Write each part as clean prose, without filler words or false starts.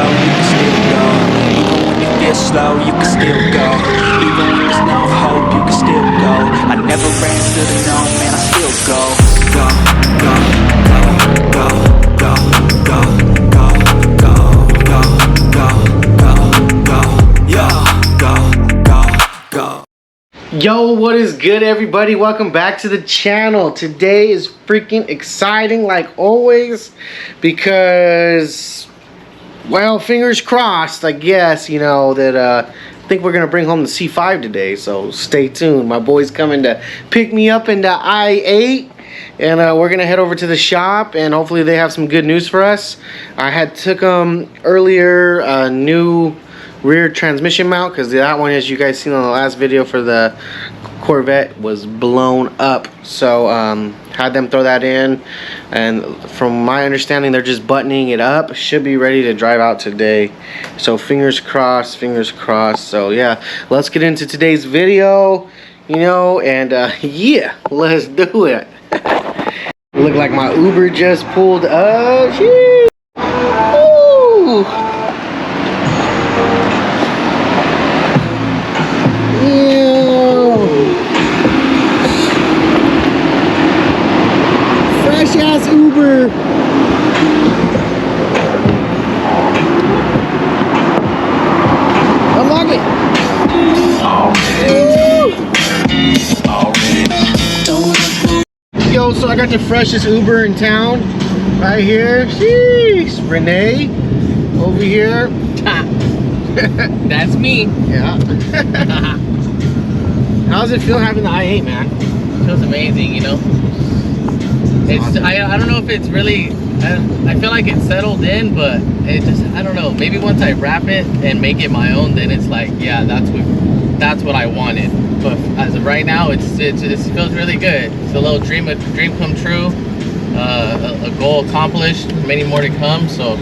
go, you can still go. Even when you feel slow, you can still go. Even when there's no hope, you can still go. I never answer to no, man, I still go. Go, go, go, go, go, go, go, go, go, go, go, go, go, go, go. Yo, what is good, everybody? Welcome back to the channel. Today is freaking exciting like always because, well, fingers crossed, I guess, you know, that I think we're gonna bring home the C5 today, so stay tuned. My boy's coming to pick me up in the I-8, and we're gonna head over to the shop, and hopefully they have some good news for us. I had took them earlier, a new rear transmission mount, because that one, as you guys seen on the last video for the Corvette, was blown up, so had them throw that in, and from my understanding they're just buttoning it up. Should be ready to drive out today, so fingers crossed, fingers crossed. So yeah, let's get into today's video, you know, and yeah, let's do it. Look like my Uber just pulled up. Jeez. Ooh. Fresh ass Uber. Unlock it. Yo, so I got the freshest Uber in town right here. Sheesh. Renee over here. That's me. Yeah. How does it feel having the i8, man? It feels amazing, you know. It's awesome. I don't know if it's really, I feel like it's settled in, but it just, I don't know, maybe once I wrap it and make it my own, then it's like, yeah, that's what I wanted. But as of right now, it feels really good. It's a little dream come true, a goal accomplished, many more to come. So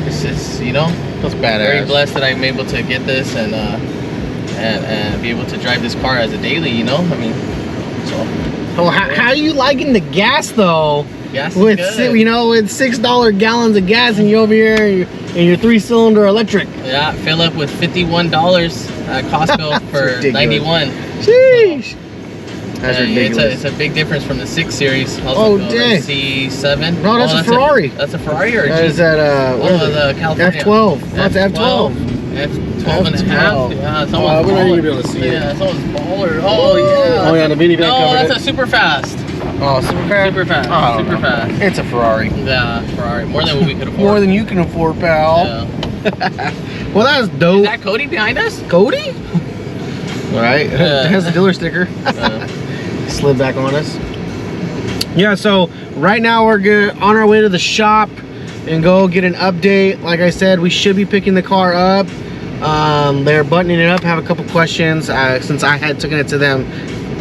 it's just, you know, That's badass. Very blessed that I'm able to get this and be able to drive this car as a daily, you know. I mean, so. Oh, how are you liking the gas though? Gas is with good. You know, with $6 gallons of gas, and you over here in your 3-cylinder electric. Yeah, fill up with $51 at Costco for 91. Sheesh. That's ridiculous. It's a big difference from the 6 Series. Oh, dang. C7. No, that's a Ferrari. That's a Ferrari, or that is that the California F12. That's F12. F12 and a half. Yeah, someone's we're not baller. even able to see it. Yeah, someone's baller. Oh yeah. Oh yeah, the minivan No, covered that's it. a super fast. Oh, super fast. Super fast. Oh, super fast. It's a Ferrari. Yeah, Ferrari. More than what we could afford. More than you can afford, pal. Yeah. Well, that's dope. Is that Cody behind us? Cody? All right. It has the dealer sticker. Slid back on us. Yeah, so right now we're good on our way to the shop and go get an update. Like I said, we should be picking the car up. They're buttoning it up. Have a couple questions since I had taken it to them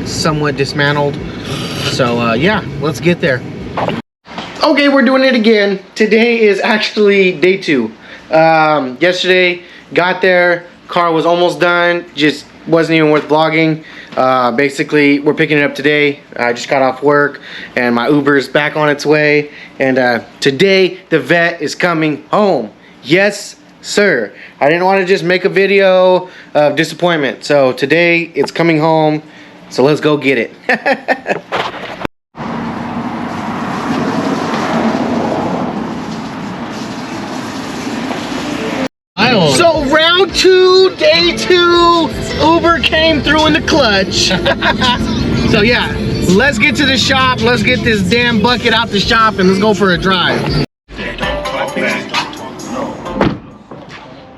somewhat dismantled. So yeah, let's get there. Okay, we're doing it again. Today is actually day 2. Yesterday got there, car was almost done, just wasn't even worth vlogging. Basically, we're picking it up today. I just got off work and my Uber's back on its way, and today the vet is coming home. Yes sir. I didn't want to just make a video of disappointment, so today it's coming home, so let's go get it. So round 2, day 2, Uber came through in the clutch. So yeah, let's get to the shop. Let's get this damn bucket out the shop and let's go for a drive.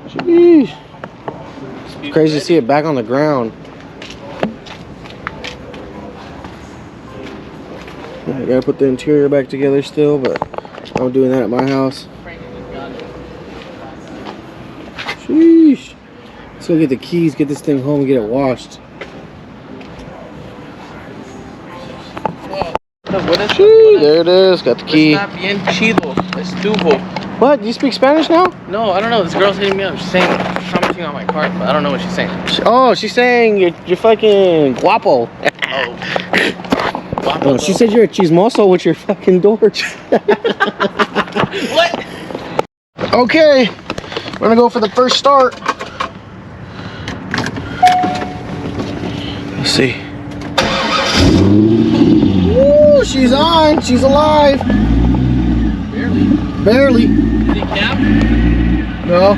Jeez. It's crazy to see it back on the ground. I gotta put the interior back together still, but I'm doing that at my house. Sheesh. Let's go get the keys, get this thing home, and get it washed. Sheesh, there it is. Got the key. Está bien chido. Estuvo. What? Do you speak Spanish now? No, I don't know. This girl's hitting me up. She's saying, commenting on my car, but I don't know what she's saying. Oh, she's saying you're fucking guapo. Guapo. Oh, she said you're a chismoso with your fucking door. What? Okay. We're gonna go for the first start. Let's see. Woo, she's on. She's alive. Barely. Barely. Is it capped? No.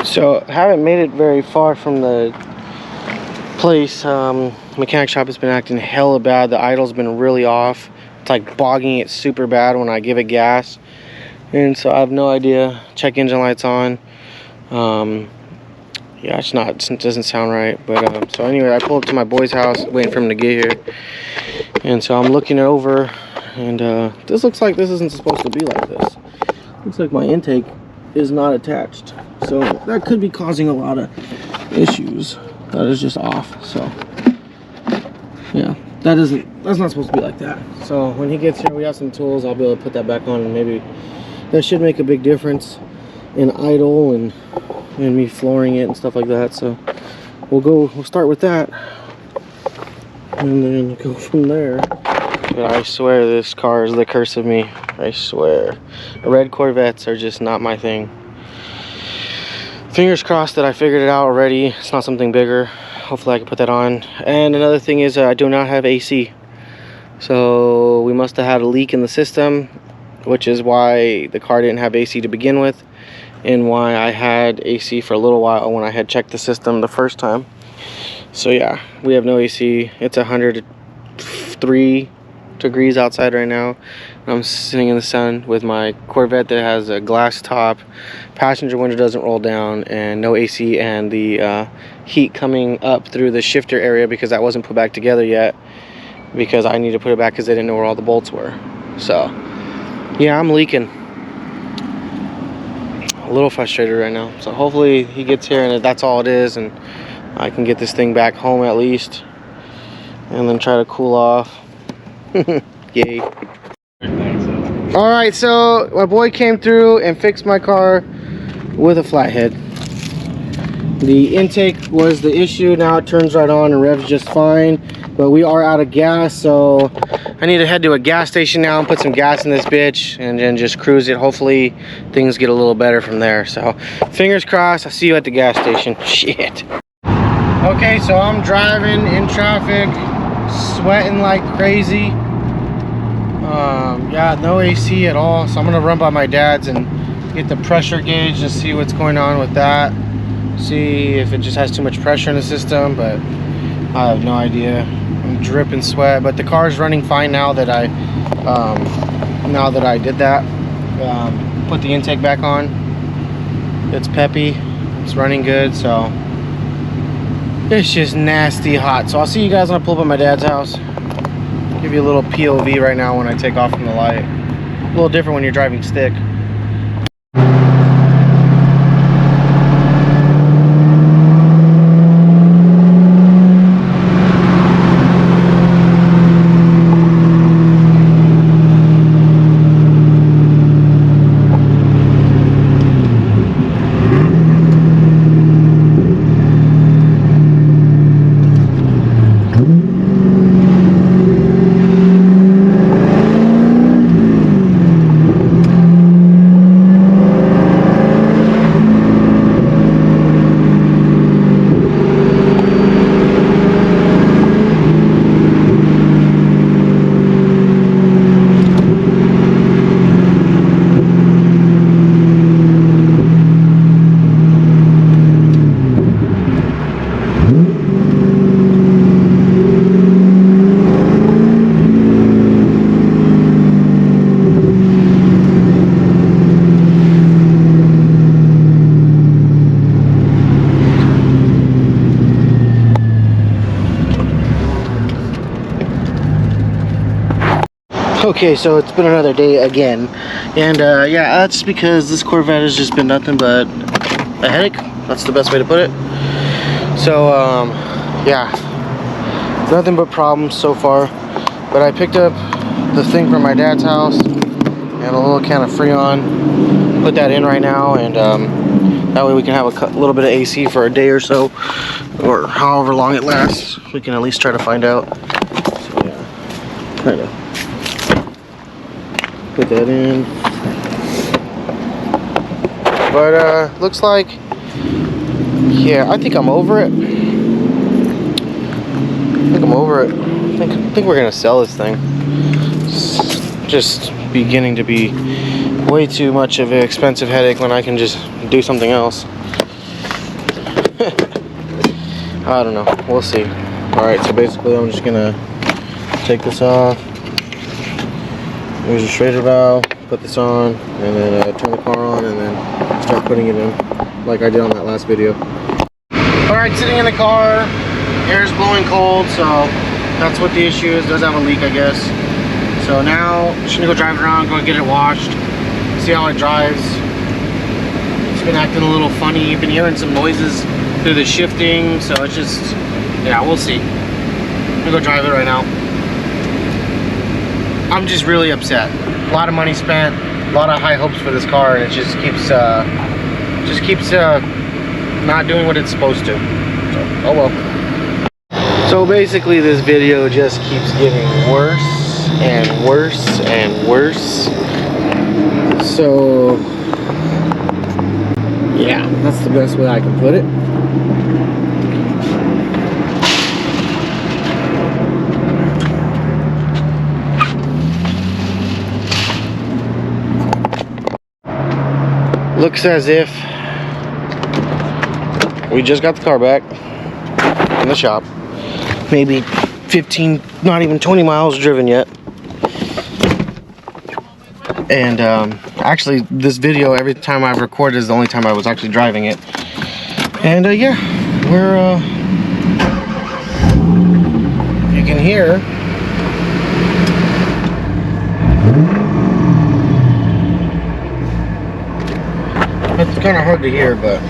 So I haven't made it very far from the place. Mechanic shop has been acting hella bad. The idle's been really off. It's like bogging it super bad when I give it gas, and so I have no idea. Check engine lights on. Yeah, it's not. It doesn't sound right. But so anyway, I pulled up to my boy's house, waiting for him to get here, and so I'm looking it over, and this looks like this isn't supposed to be like this. Looks like my intake is not attached, so that could be causing a lot of issues. That is just off. So yeah, that's not supposed to be like that. So when he gets here, we have some tools. I'll be able to put that back on, and maybe that should make a big difference in idle and me flooring it and stuff like that. So we'll start with that and then go from there. But I swear this car is the curse of me. I swear. Red Corvettes are just not my thing. Fingers crossed that I figured it out already. It's not something bigger. Hopefully I can put that on. And another thing is I do not have AC. So we must have had a leak in the system, which is why the car didn't have AC to begin with, and why I had AC for a little while when I had checked the system the first time. So yeah, we have no AC. It's 103 degrees outside right now. I'm sitting in the sun with my Corvette that has a glass top, passenger window doesn't roll down, and no AC, and the heat coming up through the shifter area because that wasn't put back together yet, because I need to put it back because they didn't know where all the bolts were. So yeah, I'm leaking. A little frustrated right now. So hopefully he gets here and that's all it is, and I can get this thing back home at least, and then try to cool off. Yay. All right, so my boy came through and fixed my car with a flathead. The intake was the issue. Now it turns right on and revs just fine, but we are out of gas, so I need to head to a gas station now and put some gas in this bitch and then just cruise it. Hopefully things get a little better from there. So fingers crossed. I'll see you at the gas station. Shit. Okay, so I'm driving in traffic, sweating like crazy. Yeah, no AC at all, so I'm gonna run by my dad's and get the pressure gauge and see what's going on with that, see if it just has too much pressure in the system, but I have no idea. I'm dripping sweat, but the car's running fine now that I did that. Put the intake back on. It's peppy, it's running good, so it's just nasty hot. So I'll see you guys when I pull up at my dad's house. Give you a little POV right now when I take off from the light. A little different when you're driving stick. Okay, so it's been another day again, and yeah, that's because this Corvette has just been nothing but a headache. That's the best way to put it. So yeah, nothing but problems so far. But I picked up the thing from my dad's house and a little can of Freon, put that in right now, and That way we can have a little bit of AC for a day or so, or however long it lasts. We can at least try to find out. So yeah, try to put that in. But looks like, yeah, I think I'm over it. I think I'm over it. I think we're gonna sell this thing. It's just beginning to be way too much of an expensive headache when I can just do something else. I don't know. We'll see. Alright, so basically I'm just gonna take this off. Use the straighter valve, put this on, and then turn the car on, and then start putting it in like I did on that last video. Alright, sitting in the car, air's blowing cold, so that's what the issue is. Does have a leak, I guess. So now I'm just gonna go drive it around, go get it washed, see how it drives. It's been acting a little funny. You've been hearing some noises through the shifting, so it's just, yeah, we'll see. I'm gonna go drive it right now. I'm just really upset. A lot of money spent, a lot of high hopes for this car, and it just keeps not doing what it's supposed to. So, oh well. So basically this video just keeps getting worse and worse and worse. So yeah, that's the best way I can put it. Looks as if we just got the car back in the shop. Maybe 15, not even 20 miles driven yet. And actually this video, every time I've recorded, is the only time I was actually driving it. And yeah, we're you can hear it's kind of hard to hear, but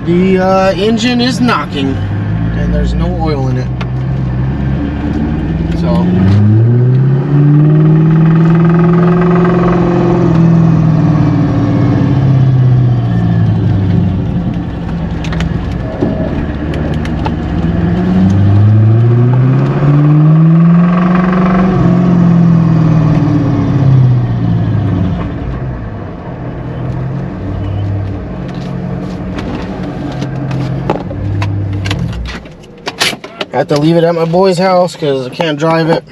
the engine is knocking, and there's no oil in it. So I have to leave it at my boy's house because I can't drive it.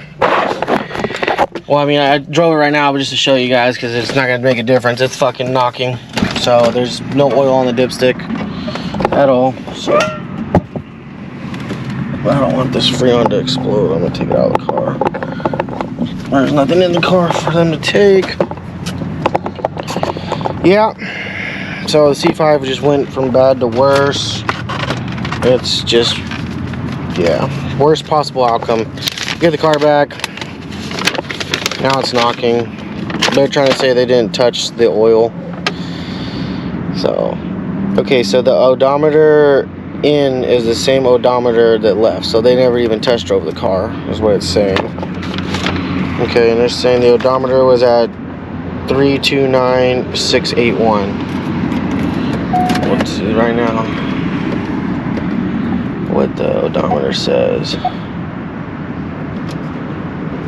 Well, I mean, I drove it right now, but just to show you guys, because it's not going to make a difference. It's fucking knocking. So there's no oil on the dipstick at all. So I don't want this Freon to explode. I'm going to take it out of the car. There's nothing in the car for them to take. Yeah. So the C5 just went from bad to worse. It's just, yeah, worst possible outcome. Get the car back. Now it's knocking. They're trying to say they didn't touch the oil. So, okay, so the odometer in is the same odometer that left. So they never even test drove the car, is what it's saying. Okay, and they're saying the odometer was at 329,681. Let's see right now what the odometer says.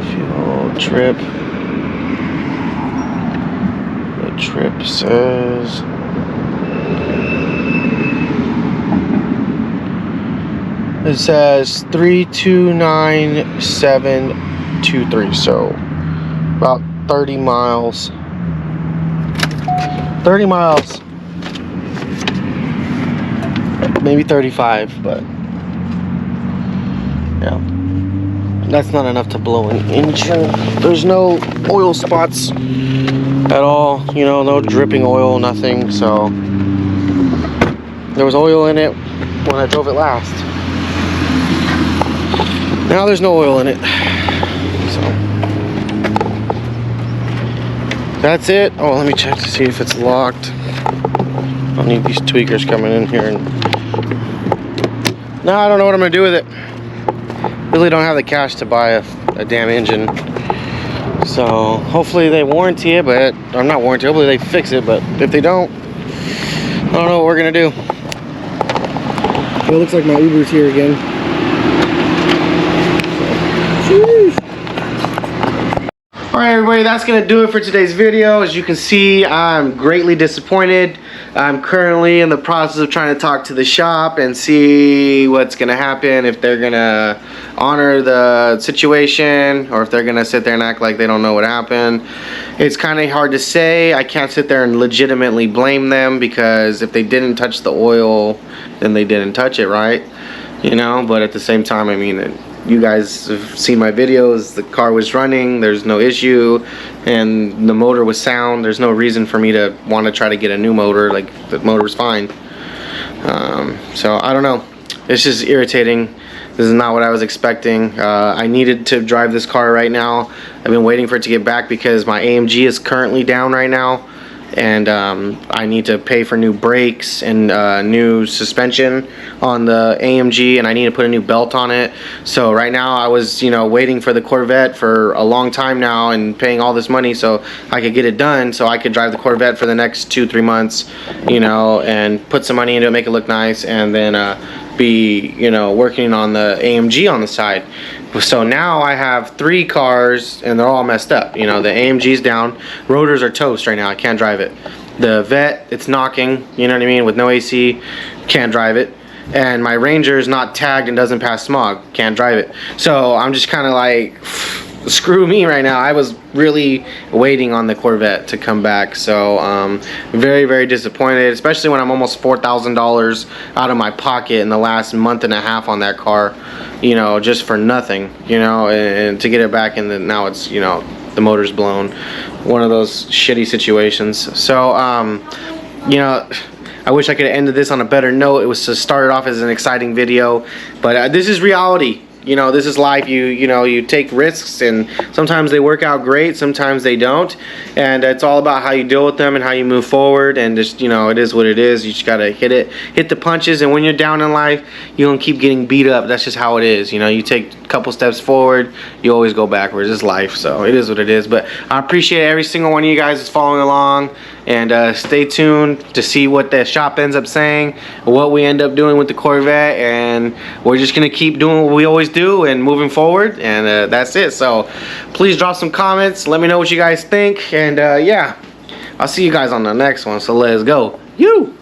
Fuel trip. The trip says it says 329,723. So about 30 miles. 30 miles. Maybe 35, but yeah, that's not enough to blow an engine. There's no oil spots at all, you know, no dripping oil, nothing. So there was oil in it when I drove it last. Now there's no oil in it. So that's it. Oh, let me check to see if it's locked. I'll need these tweakers coming in here. And now I don't know what I'm gonna do with it. Really don't have the cash to buy a damn engine. So hopefully they warranty it, but I'm not warranty. Hopefully they fix it, but if they don't, I don't know what we're gonna do. It looks like my Uber's here again. Alright everybody, that's going to do it for today's video. As you can see, I'm greatly disappointed. I'm currently in the process of trying to talk to the shop and see what's going to happen, if they're going to honor the situation or if they're going to sit there and act like they don't know what happened. It's kind of hard to say. I can't sit there and legitimately blame them, because if they didn't touch the oil, then they didn't touch it, right? You know, but at the same time, I mean, you guys have seen my videos. The car was running, there's no issue, and the motor was sound. There's no reason for me to want to try to get a new motor. Like, the motor's fine. So I don't know, it's just irritating. This is not what I was expecting. I needed to drive this car right now. I've been waiting for it to get back because my AMG is currently down right now, and I need to pay for new brakes and new suspension on the AMG, and I need to put a new belt on it. So right now I was, you know, waiting for the Corvette for a long time now and paying all this money so I could get it done, so I could drive the Corvette for the next 2-3 months, you know, and put some money into it, make it look nice, and then be, you know, working on the AMG on the side. So now I have 3 cars and they're all messed up. You know, the AMG's down, rotors are toast right now, I can't drive it. The Vette, it's knocking, you know what I mean, with no AC, can't drive it. And my Ranger is not tagged and doesn't pass smog, can't drive it. So I'm just kind of like, screw me right now. I was really waiting on the Corvette to come back, so very, very disappointed, especially when I'm almost $4,000 out of my pocket in the last month and a half on that car, you know, just for nothing, you know, and to get it back, and then now it's, you know, the motor's blown. One of those shitty situations. So you know, I wish I could have ended this on a better note. It was to start off as an exciting video, but this is reality. You know, this is life. You know, you take risks, and sometimes they work out great, sometimes they don't, and it's all about how you deal with them and how you move forward. And just, you know, it is what it is. You just gotta hit the punches, and when you're down in life, you don't keep getting beat up. That's just how it is. You know, you take a couple steps forward, you always go backwards. It's life, so it is what it is. But I appreciate every single one of you guys is following along, and stay tuned to see what the shop ends up saying, what we end up doing with the Corvette, and we're just gonna keep doing what we always do and moving forward, and that's it. So please drop some comments, let me know what you guys think, and yeah, I'll see you guys on the next one. So let's go. You.